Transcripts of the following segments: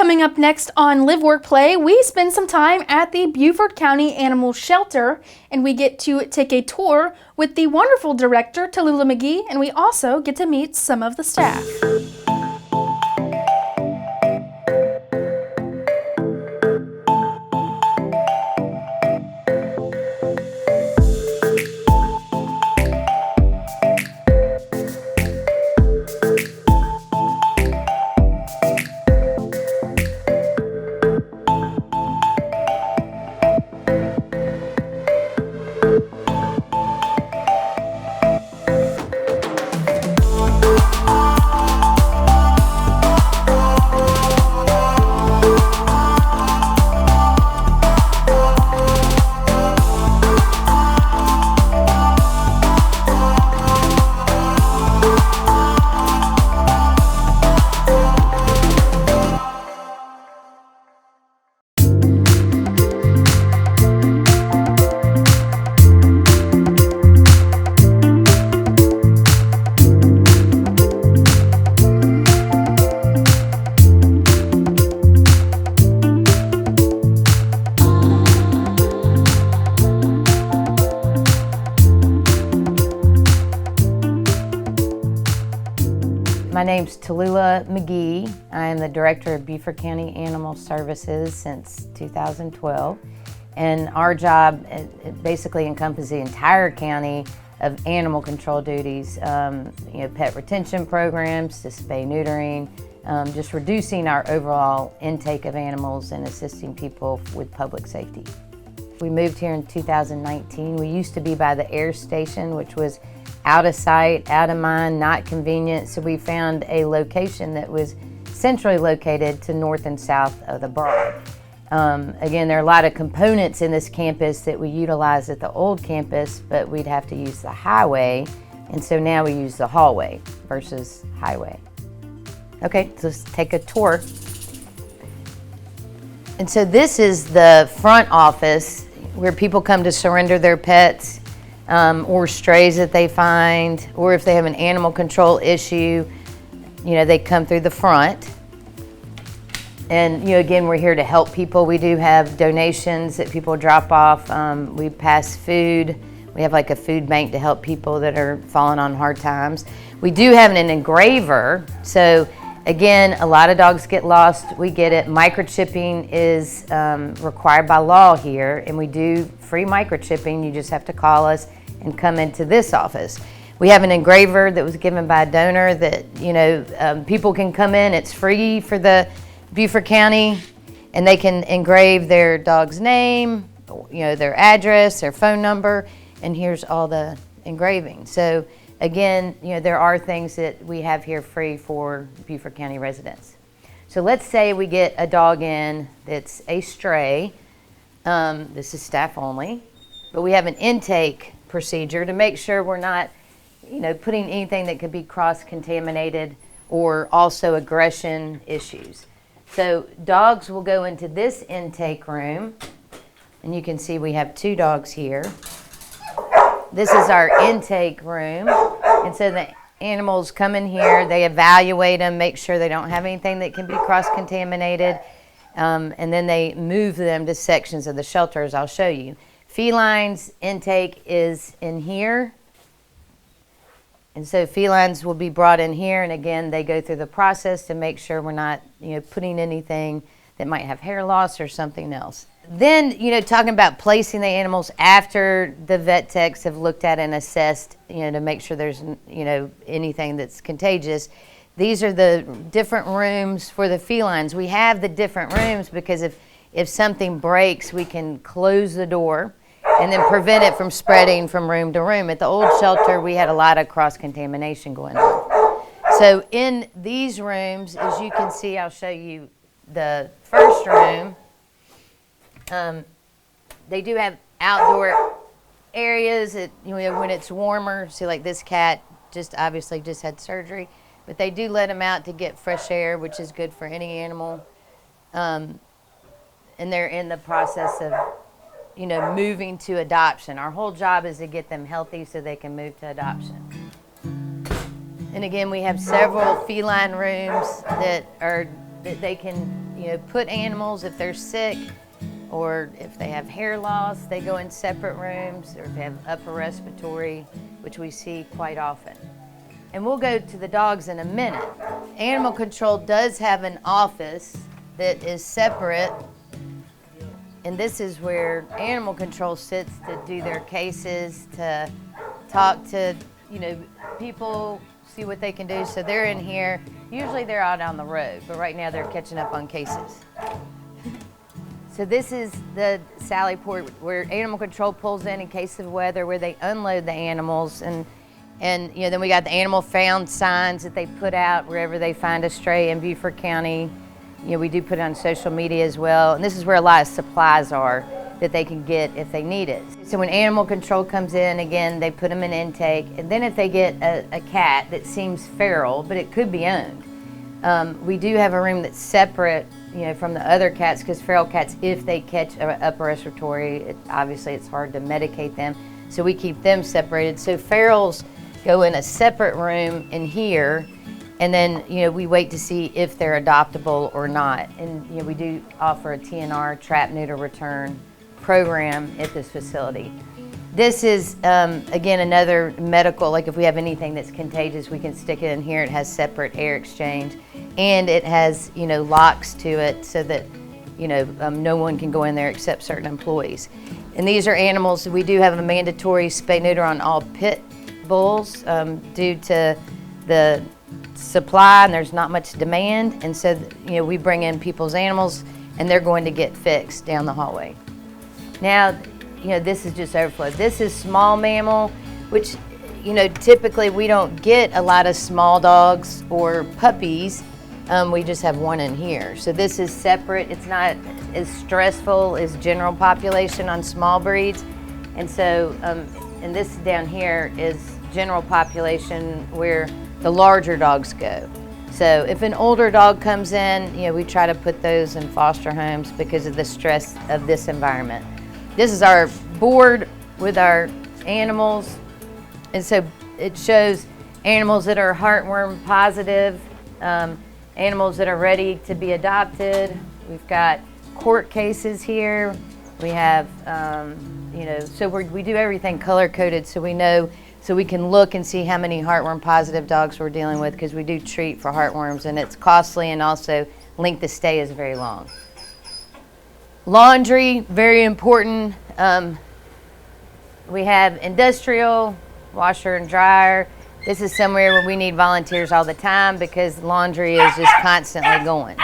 Coming up next on Live, Work, Play, we spend some time at the Beaufort County Animal Shelter, and we get to take a tour with the wonderful director, Tallulah McGee, and we also get to meet some of the staff. My name's Tallulah McGee. I am the Director of Beaufort County Animal Services since 2012. And our job it basically encompasses the entire county of animal control duties, pet retention programs, to spay neutering, just reducing our overall intake of animals and assisting people with public safety. We moved here in 2019. We used to be by the air station, which was out of sight, out of mind, not convenient, so we found a location that was centrally located to north and south of the Broad. Again, there are a lot of components in this campus that we utilized at the old campus, but we'd have to use the highway, and so now we use the hallway versus highway. Okay, so let's take a tour. And so this is the front office where people come to surrender their pets, or strays that they find, or if they have an animal control issue, they come through the front. And again, we're here to help people. We do have donations that people drop off. We pass food. We have like a food bank to help people that are falling on hard times. We do have an engraver. So again, a lot of dogs get lost. We get it. Microchipping is required by law here, and we do free microchipping. You just have to call us and come into this office. We have an engraver that was given by a donor that people can come in. It's free for the Beaufort County, and they can engrave their dog's name, their address, their phone number, and here's all the engraving. So again, there are things that we have here free for Beaufort County residents. So let's say we get a dog in that's a stray. This is staff only, but we have an intake procedure to make sure we're not, putting anything that could be cross-contaminated or also aggression issues. So dogs will go into this intake room, and you can see we have 2 dogs here. This is our intake room, and so the animals come in here, they evaluate them, make sure they don't have anything that can be cross-contaminated, and then they move them to sections of the shelter, as I'll show you. Felines intake is in here, and so felines will be brought in here, and again, they go through the process to make sure we're not, putting anything that might have hair loss or something else. Then, talking about placing the animals after the vet techs have looked at and assessed, to make sure there's, anything that's contagious. These are the different rooms for the felines. We have the different rooms because if something breaks, we can close the door and then prevent it from spreading from room to room. At the old shelter, we had a lot of cross-contamination going on. So in these rooms, as you can see, I'll show you the first room. They do have outdoor areas that, when it's warmer. See, like this cat obviously just had surgery, but they do let them out to get fresh air, which is good for any animal. And they're in the process of, moving to adoption. Our whole job is to get them healthy so they can move to adoption. And again, we have several feline rooms that are that they can, put animals if they're sick, or if they have hair loss, they go in separate rooms, or if they have upper respiratory, which we see quite often. And we'll go to the dogs in a minute. Animal control does have an office that is separate, and this is where animal control sits to do their cases, to talk to, people, see what they can do. So they're in here. Usually they're out on the road, but right now they're catching up on cases. So this is the Sally Port where animal control pulls in case of weather, where they unload the animals, and then we got the animal found signs that they put out wherever they find a stray in Beaufort County. We do put it on social media as well, and this is where a lot of supplies are that they can get if they need it. So when animal control comes in, again, they put them in intake, and then if they get a cat that seems feral, but it could be owned, we do have a room that's separate from the other cats, because feral cats, if they catch upper respiratory, obviously it's hard to medicate them, so we keep them separated. So ferals go in a separate room in here, and then we wait to see if they're adoptable or not. And we do offer a TNR, trap, neuter, return program at this facility. This is, again, another medical, like if we have anything that's contagious, we can stick it in here. It has separate air exchange, and it has, locks to it so that, no one can go in there except certain employees. And these are animals, we do have a mandatory spay-neuter on all pit bulls due to the supply, and there's not much demand. And so, we bring in people's animals, and they're going to get fixed down the hallway. Now, this is just overflow. This is small mammal, which, typically we don't get a lot of small dogs or puppies. We just have one in here. So this is separate. It's not as stressful as general population on small breeds. And so, and this down here is general population where the larger dogs go. So if an older dog comes in, we try to put those in foster homes because of the stress of this environment. This is our board with our animals, and so it shows animals that are heartworm positive, animals that are ready to be adopted. We've got court cases here. We have, so we do everything color-coded so we know, so we can look and see how many heartworm positive dogs we're dealing with, because we do treat for heartworms, and it's costly, and also length of stay is very long. Laundry, very important. We have industrial, washer and dryer. This is somewhere where we need volunteers all the time because laundry is just constantly going.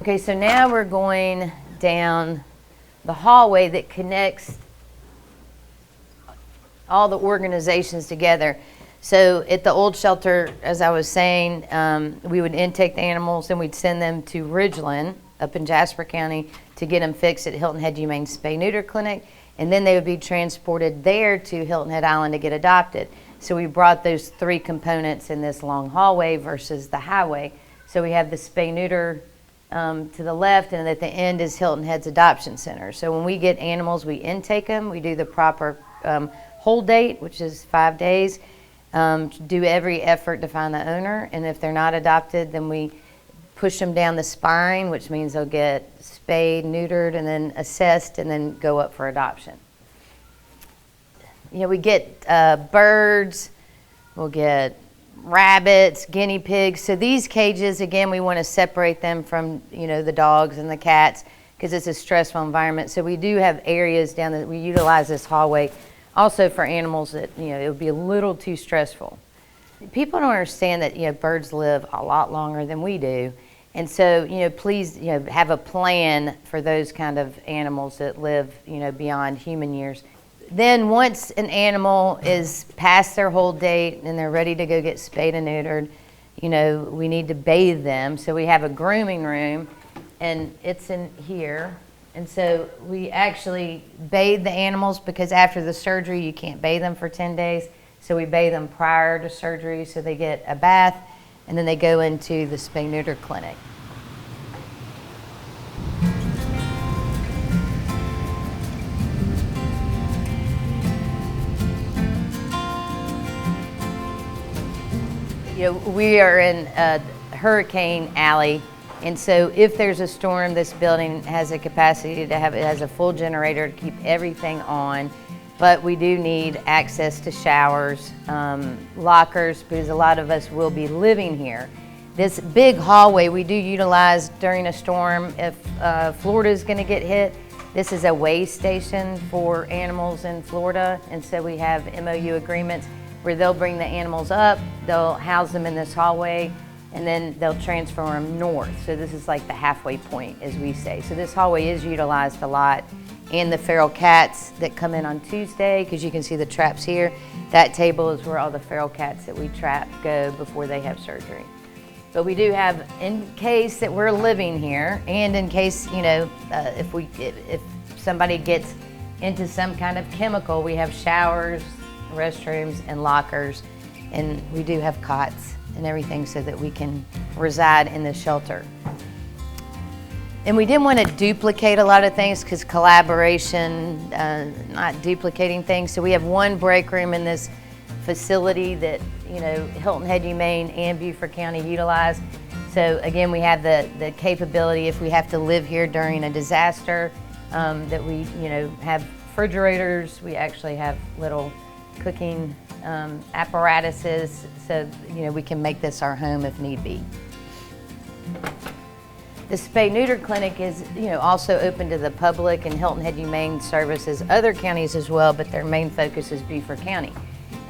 Okay, so now we're going down the hallway that connects all the organizations together. So at the old shelter, as I was saying, we would intake the animals and we'd send them to Ridgeland up in Jasper County to get them fixed at Hilton Head Humane Spay-Neuter Clinic, and then they would be transported there to Hilton Head Island to get adopted. So we brought those three components in this long hallway versus the highway. So we have the spay-neuter to the left, and at the end is Hilton Head's Adoption Center. So when we get animals, we intake them, we do the proper hold date, which is 5 days, do every effort to find the owner, and if they're not adopted, then we push them down the spine, which means they'll get spayed, neutered, and then assessed, and then go up for adoption. We get birds, we'll get rabbits, guinea pigs. So these cages, again, we want to separate them from, the dogs and the cats because it's a stressful environment. So we do have areas down that we utilize this hallway also for animals that, it would be a little too stressful. People don't understand that, birds live a lot longer than we do. And so, please, have a plan for those kind of animals that live, beyond human years. Then once an animal is past their hold date and they're ready to go get spayed and neutered, we need to bathe them. So we have a grooming room, and it's in here. And so we actually bathe the animals because after the surgery, you can't bathe them for 10 days. So we bathe them prior to surgery so they get a bath, and then they go into the spay-neuter clinic. We are in hurricane alley. And so if there's a storm, this building has a capacity to have, it has a full generator to keep everything on. But we do need access to showers, lockers, because a lot of us will be living here. This big hallway we do utilize during a storm. If Florida is going to get hit, this is a weigh station for animals in Florida. And so we have MOU agreements where they'll bring the animals up, they'll house them in this hallway, and then they'll transfer them north. So this is like the halfway point, as we say. So this hallway is utilized a lot. And the feral cats that come in on Tuesday, because you can see the traps here, that table is where all the feral cats that we trap go before they have surgery. But we do have, in case that we're living here, and in case, you know, if somebody gets into some kind of chemical, we have showers, restrooms, and lockers, and we do have cots and everything so that we can reside in the shelter. And we didn't want to duplicate a lot of things because collaboration, not duplicating things. So we have one break room in this facility that, you know, Hilton Head Humane and Beaufort County utilize. So again, we have the capability, if we have to live here during a disaster, that we, you know, have refrigerators. We actually have little cooking apparatuses, so, you know, we can make this our home if need be. The spay-neuter clinic is, you know, also open to the public, and Hilton Head Humane services other counties as well, but their main focus is Beaufort County.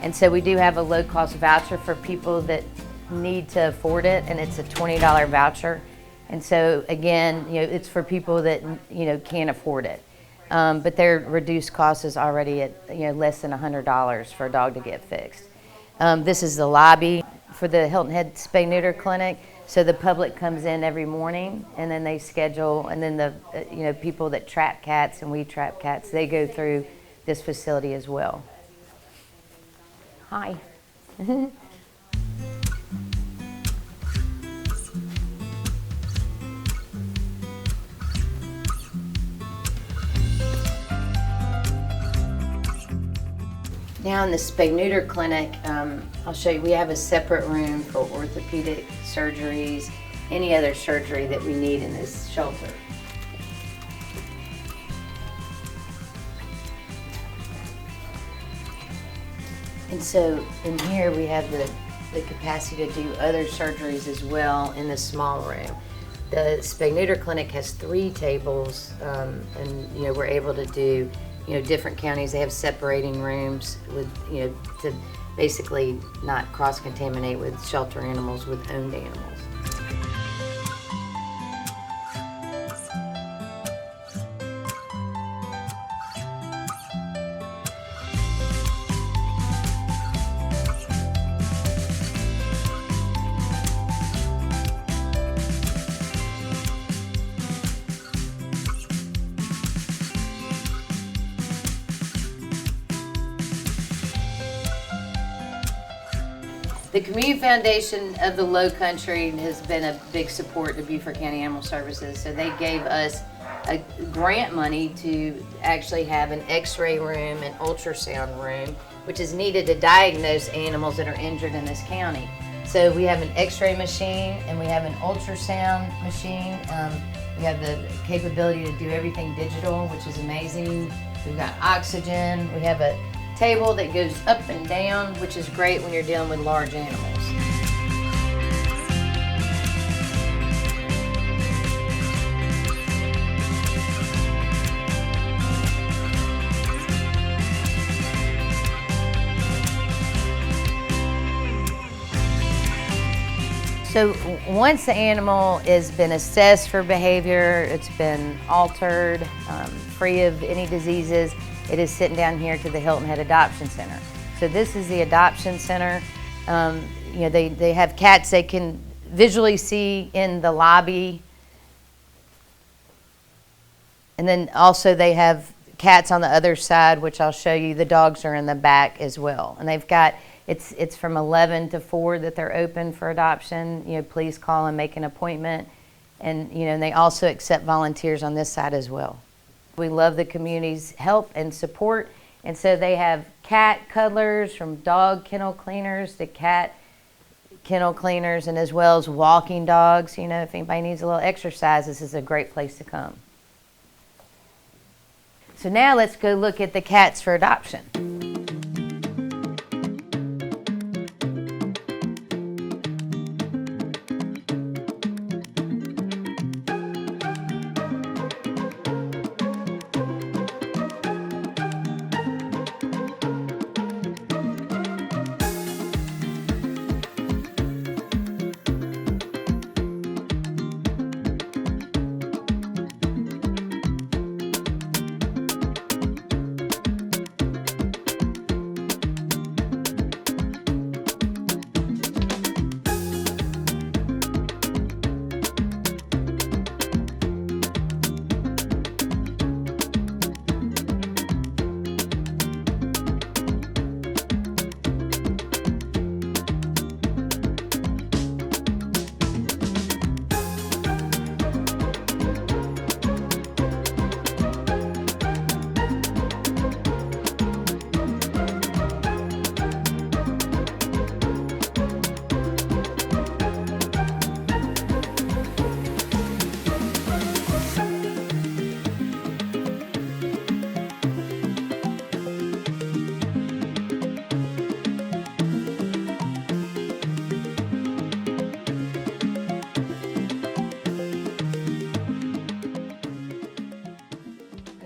And so we do have a low-cost voucher for people that need to afford it, and it's a $20 voucher. And so again, you know, it's for people that, you know, can't afford it. But their reduced cost is already at, you know, less than $100 for a dog to get fixed. This is the lobby for the Hilton Head Spay-Neuter Clinic. So the public comes in every morning, and then they schedule, and then the you know, people that trap cats, and we trap cats, they go through this facility as well. Hi. Now in the spay-neuter clinic, I'll show you, we have a separate room for orthopedic surgeries, any other surgery that we need in this shelter. And so in here we have the capacity to do other surgeries as well in this small room. The spay-neuter clinic has 3 tables, and, you know, we're able to do, you know, different counties, they have separating rooms with, you know, to basically not cross-contaminate with shelter animals with owned animals. The Community Foundation of the Low Country has been a big support to Beaufort County Animal Services. So they gave us a grant money to actually have an x-ray room and ultrasound room, which is needed to diagnose animals that are injured in this county. So we have an x-ray machine and we have an ultrasound machine. We have the capability to do everything digital, which is amazing. We've got oxygen. We have a table that goes up and down, which is great when you're dealing with large animals. So once the animal has been assessed for behavior, it's been altered, free of any diseases, it is sitting down here to the Hilton Head Adoption Center. So this is the adoption center. You know, they have cats they can visually see in the lobby. And then also they have cats on the other side, which I'll show you. The dogs are in the back as well. And they've got, it's from 11 to 4 that they're open for adoption. You know, please call and make an appointment. And, you know, and they also accept volunteers on this side as well. We love the community's help and support, and so they have cat cuddlers, from dog kennel cleaners to cat kennel cleaners, and as well as walking dogs. You know, if anybody needs a little exercise, this is a great place to come. So now let's go look at the cats for adoption.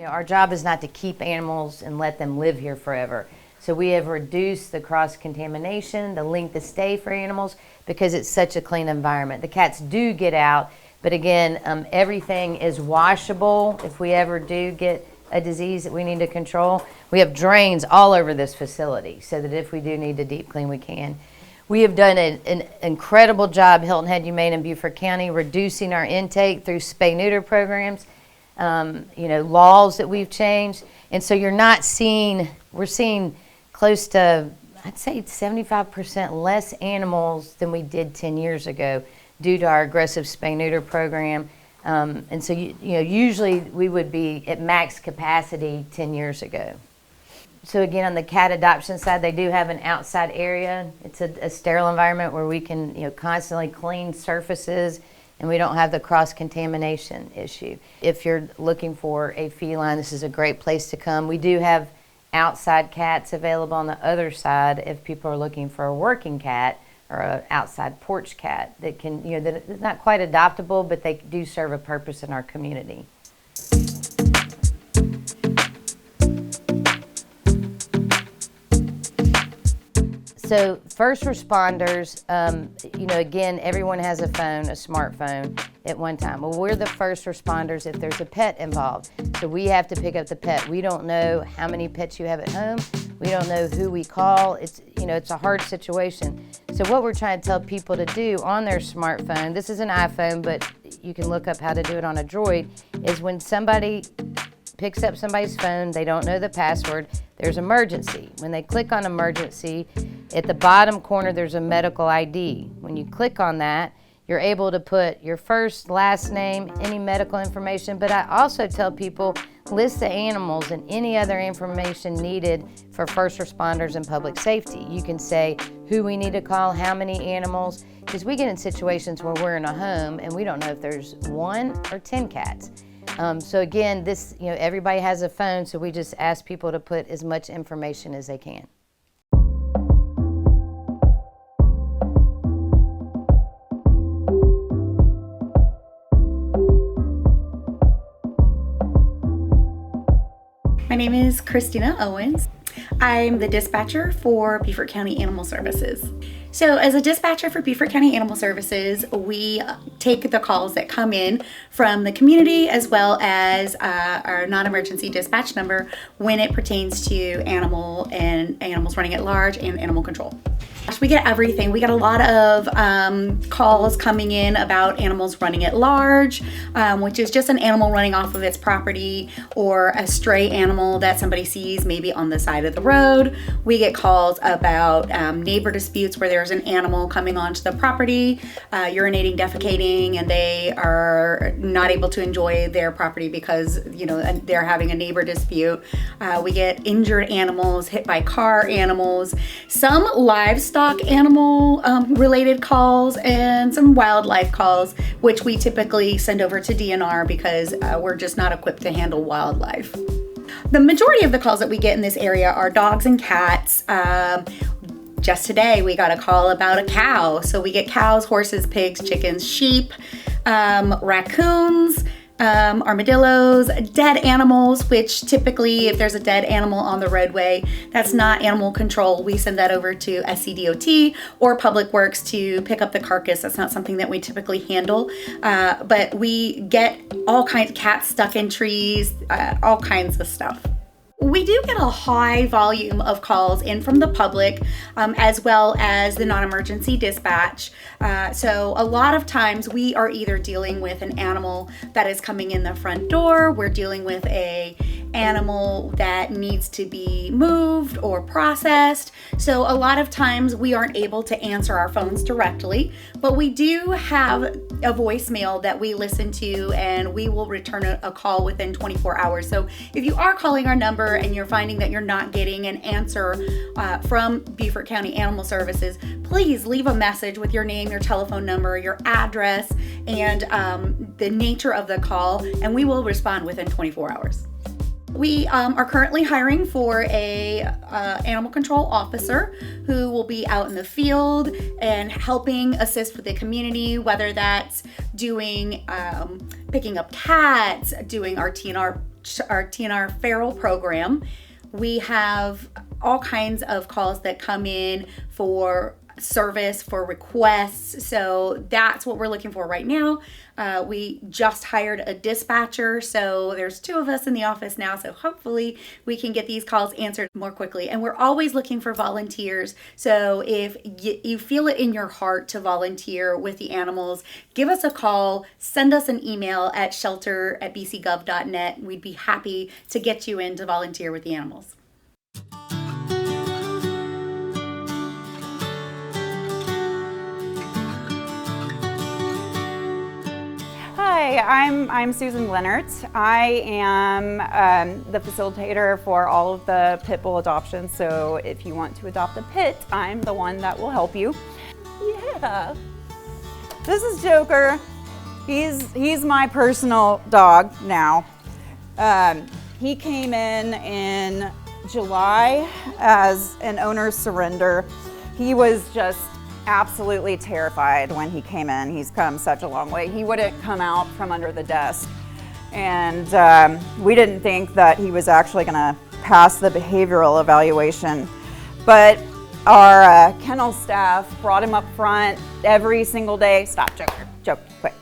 Our job is not to keep animals and let them live here forever. So we have reduced the cross-contamination, the length of stay for animals, because it's such a clean environment. The cats do get out, but again, everything is washable if we ever do get a disease that we need to control. We have drains all over this facility so that if we do need to deep clean, we can. We have done an incredible job, Hilton Head Humane in Beaufort County, reducing our intake through spay-neuter programs. Laws that we've changed. And so we're seeing close to, I'd say 75% less animals than we did 10 years ago due to our aggressive spay-neuter program. And so, usually we would be at max capacity 10 years ago. So again, on the cat adoption side, they do have an outside area. It's a sterile environment where we can, constantly clean surfaces, and we don't have the cross-contamination issue. If you're looking for a feline, this is a great place to come. We do have outside cats available on the other side if people are looking for a working cat or an outside porch cat that can, that is not quite adoptable, but they do serve a purpose in our community. So first responders, again, everyone has a phone, a smartphone at one time. Well, we're the first responders if there's a pet involved. So we have to pick up the pet. We don't know how many pets you have at home. We don't know who we call. It's a hard situation. So what we're trying to tell people to do on their smartphone, this is an iPhone, but you can look up how to do it on a Droid, is when somebody picks up somebody's phone, they don't know the password, there's emergency. When they click on emergency, at the bottom corner there's a medical ID. When you click on that, you're able to put your first, last name, any medical information, but I also tell people list the animals and any other information needed for first responders and public safety. You can say who we need to call, how many animals, because we get in situations where we're in a home and we don't know if there's 1 or 10 cats. So again, everybody has a phone, so we just ask people to put as much information as they can. My name is Christina Owens. I'm the dispatcher for Beaufort County Animal Services. So as a dispatcher for Beaufort County Animal Services, we take the calls that come in from the community as well as our non-emergency dispatch number when it pertains to animals running at large and animal control. We get everything. We get a lot of calls coming in about animals running at large, which is just an animal running off of its property, or a stray animal that somebody sees maybe on the side of the road. We get calls about neighbor disputes where there's an animal coming onto the property, urinating, defecating, and they are not able to enjoy their property because they're having a neighbor dispute. We get injured animals, hit by car animals, some livestock livestock, animal related calls, and some wildlife calls, which we typically send over to DNR because we're just not equipped to handle wildlife. The majority of the calls that we get in this area are dogs and cats. Just today, we got a call about a cow. So we get cows, horses, pigs, chickens, sheep, raccoons, armadillos, dead animals, which typically if there's a dead animal on the roadway, that's not animal control. We send that over to SCDOT or Public Works to pick up the carcass. That's not something that we typically handle. But we get all kinds of cats stuck in trees, all kinds of stuff. We do get a high volume of calls in from the public, as well as the non-emergency dispatch. So a lot of times we are either dealing with an animal that is coming in the front door, we're dealing with a animal that needs to be moved or processed. So a lot of times we aren't able to answer our phones directly, but we do have a voicemail that we listen to, and we will return a call within 24 hours. So if you are calling our number and you're finding that you're not getting an answer from Beaufort County Animal Services, please leave a message with your name, your telephone number, your address, and the nature of the call, and we will respond within 24 hours. We are currently hiring for a animal control officer who will be out in the field and helping assist with the community, whether that's doing picking up cats, doing our TNR feral program. We have all kinds of calls that come in for service, for requests. So that's what we're looking for right now. We just hired a dispatcher, so there's 2 of us in the office now, so hopefully we can get these calls answered more quickly. And we're always looking for volunteers, so if you feel it in your heart to volunteer with the animals, give us a call, send us an email at shelter@bcgov.net. We'd be happy to get you in to volunteer with the animals. Hi, I'm Susan Leonard. I am the facilitator for all of the pit bull adoptions. So if you want to adopt a pit, I'm the one that will help you. Yeah. This is Joker. He's my personal dog now. He came in July as an owner's surrender. He was just absolutely terrified when he came in. He's come such a long way. He wouldn't come out from under the desk. And we didn't think that he was actually gonna pass the behavioral evaluation. But our kennel staff brought him up front every single day. Stop, Joker, quick.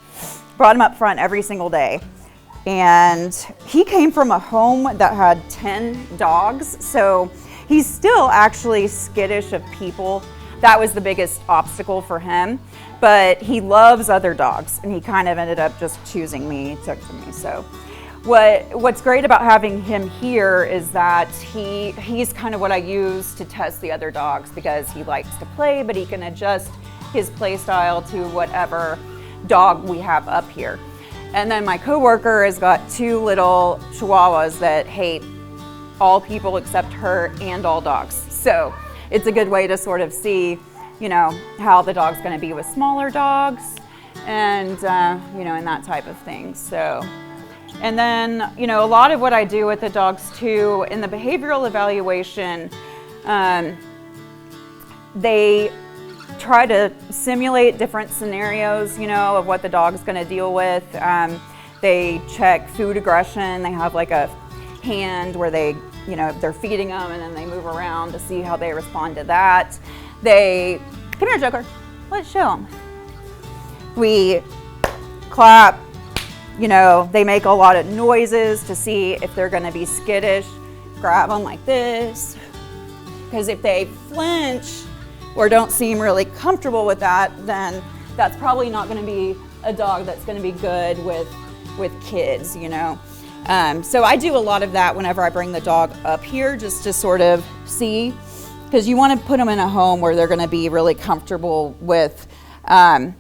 Brought him up front every single day. And he came from a home that had 10 dogs. So he's still actually skittish of people. That was the biggest obstacle for him, but he loves other dogs, and he kind of ended up just choosing me, took to me. So what's great about having him here is that he's kind of what I use to test the other dogs, because he likes to play, but he can adjust his play style to whatever dog we have up here. And then my coworker has got 2 little Chihuahuas that hate all people except her and all dogs. So it's a good way to sort of see, how the dog's going to be with smaller dogs, and and that type of thing. So, and then a lot of what I do with the dogs too in the behavioral evaluation, they try to simulate different scenarios, of what the dog's going to deal with. They check food aggression. They have like a hand where they they're feeding them, and then they move around to see how they respond to that. Come here, Joker, let's show them. We clap, they make a lot of noises to see if they're gonna be skittish. Grab them like this, because if they flinch or don't seem really comfortable with that, then that's probably not gonna be a dog that's gonna be good with kids, So I do a lot of that whenever I bring the dog up here, just to sort of see, because you want to put them in a home where they're going to be really comfortable with the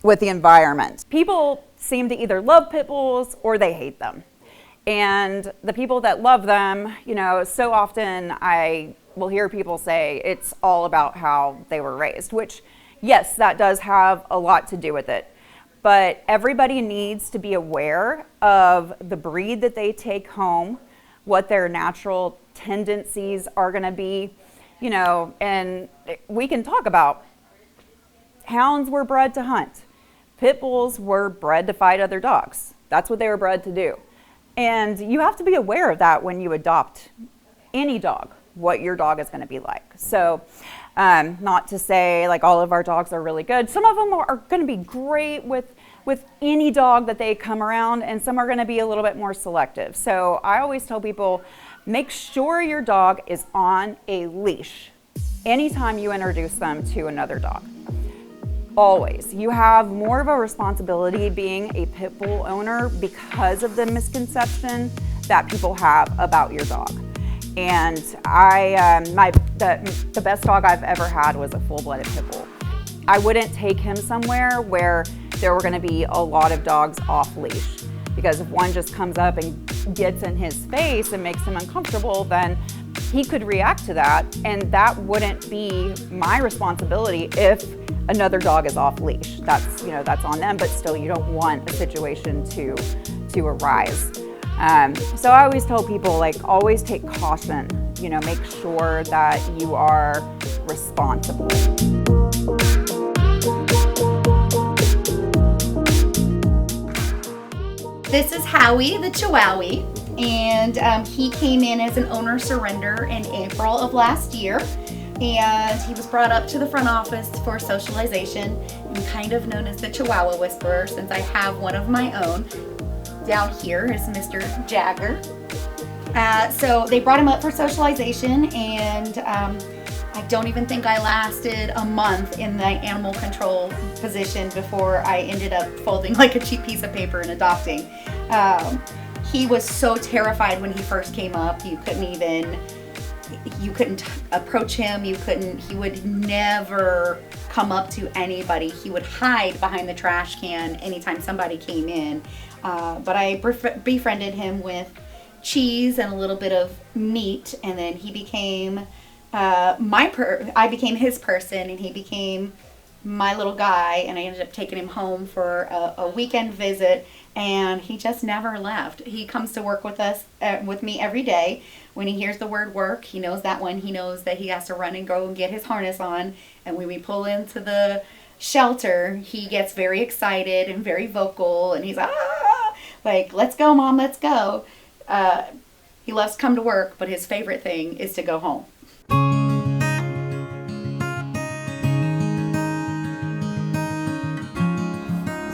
environment. People seem to either love pit bulls or they hate them. And the people that love them, so often I will hear people say it's all about how they were raised, which, yes, that does have a lot to do with it. But everybody needs to be aware of the breed that they take home, what their natural tendencies are going to be, and we can talk about hounds were bred to hunt. Pit bulls were bred to fight other dogs. That's what they were bred to do. And you have to be aware of that when you adopt any dog, what your dog is going to be like. So not to say like all of our dogs are really good. Some of them are going to be great with any dog that they come around, and some are going to be a little bit more selective. So I always tell people, make sure your dog is on a leash anytime you introduce them to another dog. Always. You have more of a responsibility being a pit bull owner because of the misconception that people have about your dog. And the best dog I've ever had was a full-blooded pit bull. I wouldn't take him somewhere where there were going to be a lot of dogs off leash, because if one just comes up and gets in his face and makes him uncomfortable, then he could react to that, and that wouldn't be my responsibility if another dog is off leash. That's on them, but still you don't want a situation to arise. So I always tell people, like, always take caution, make sure that you are responsible. This is Howie, the Chihuahua, and he came in as an owner surrender in April of last year, and he was brought up to the front office for socialization and kind of known as the Chihuahua Whisperer, since I have one of my own. Down here is Mr. Jagger. So they brought him up for socialization, and I don't even think I lasted a month in the animal control position before I ended up folding like a cheap piece of paper and adopting. He was so terrified when he first came up. You couldn't approach him. He would never come up to anybody. He would hide behind the trash can anytime somebody came in. But I befriended him with cheese and a little bit of meat, and then he became I became his person, and he became my little guy, and I ended up taking him home for a weekend visit, and he just never left. He comes to work with us, with me every day. When he hears the word work, he knows that one. He knows that he has to run and go and get his harness on, and when we pull into the shelter, he gets very excited and very vocal, and he's like, let's go, Mom, let's go. He loves to come to work, but his favorite thing is to go home.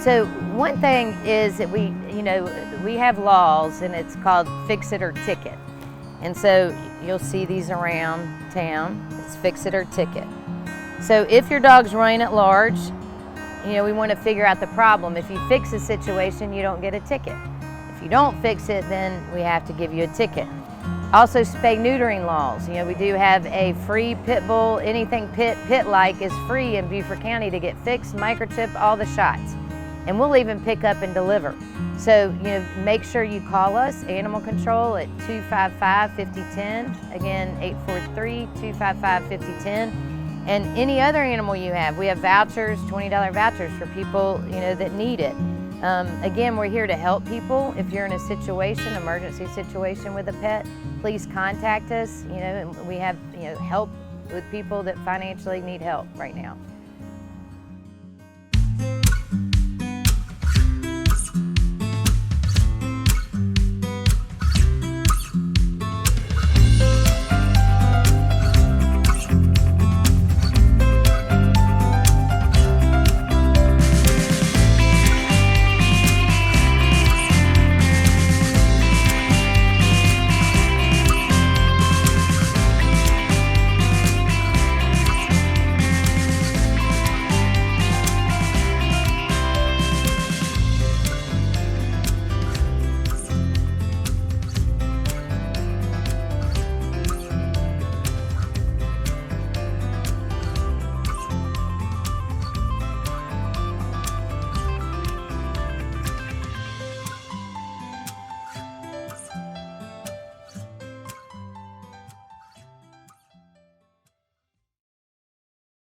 So one thing is that we have laws, and it's called fix it or ticket. And so you'll see these around town. It's fix it or ticket. So if your dog's running at large, we want to figure out the problem. If you fix a situation, you don't get a ticket. If you don't fix it, then we have to give you a ticket. Also, spay-neutering laws. We do have a free pit bull, anything pit-like is free in Beaufort County to get fixed, microchip, all the shots. And we'll even pick up and deliver. So, make sure you call us, Animal Control, at 255-5010. Again, 843-255-5010. And any other animal you have. We have vouchers, $20 vouchers for people, that need it. Again, we're here to help people. If you're in a situation, emergency situation with a pet, please contact us. And we have, help with people that financially need help right now.